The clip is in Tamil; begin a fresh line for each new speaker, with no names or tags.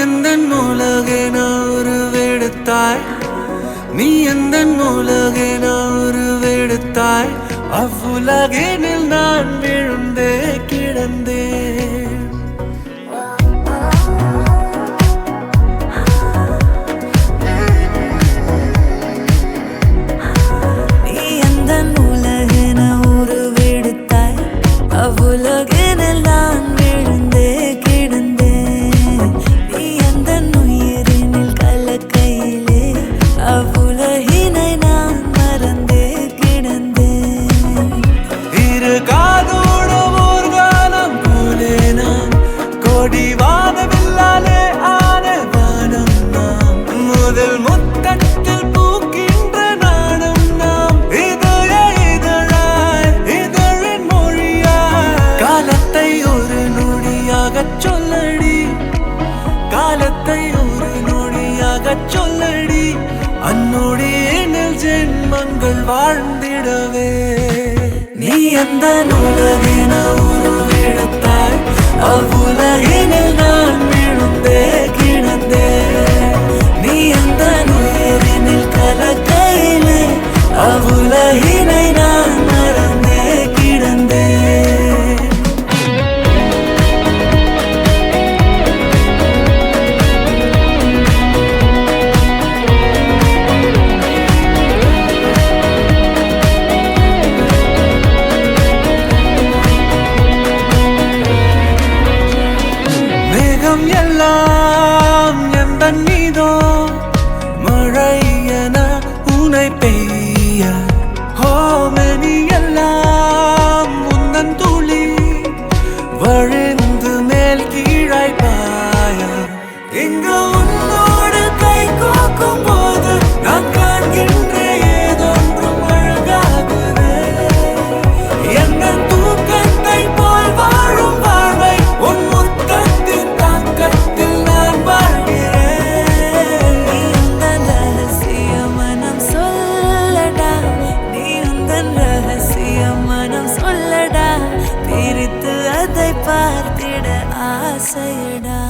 எந்தன் உலகென உருவெடுத்தாய், நீ எந்தன் உலகென உருவெடுத்தாய். அவ்வுலகினில் நான் விழுந்தே கிடந்தேன்.
நீ எந்தன் உலகென உருவெடுத்தாய், அவ்வுலகினில் நான் விழுந்தே கிடந்தேன். நீ எந்தன் உயிரினில் கலக்கையிலே, அவ்வுலகினை நான் மறந்தே கிடந்தேன்.
இரு காதோடும் ஒரு காலம் போலே நாம், கோடி வானவில்லாலே ஆன வானம் நாம். முதல் முத்தத்தில் பூக்கின்ற நாணம் நாம். இதழ இதழாய் இதழின் மொழியாய் காலத்தை ஒரு நொடியாகச் சொல்லடி, காலத்தை ஒரு நொடியாகச் சொல்லடி. அந்நொடியினில் ஜென்மங்கள் வாழ்ந்திடவே. நீ எந்த உலகென உருவெடுத்தாய், அவ்வுலகினில் நான் விழுந்தே கிடந்தேன். நீ எந்த உயிரினில் கலக்கையிலே, அவ்வுலகினை நான் மறந்தே கிடந்தேன். மேகம் எல்லாம் எந்தன் மீதோ மழை என உனை பெய்ய. ஹோமனி எல்லாம் உந்தன் துளி வழிந்து மேல் கீழாய் பாய. இங்கு உன்னோடு கை கோக்கும் போது நான் காண்கின்ற ஏதொன்றும் அழகாகுதே. என்ன தூக்கத்தை போல் வாழும் வாழ்வை உன் முத்தத்தின் தாக்கத்தில் நான் வாழ்கிறேன்.
நீ உந்தன் ரகசிய மனம் சொல்லடா, நீ உந்தன் ரகசிய மனம் சொல்லடா. பிரித்து அதை பார்த்திட ஆசையடா.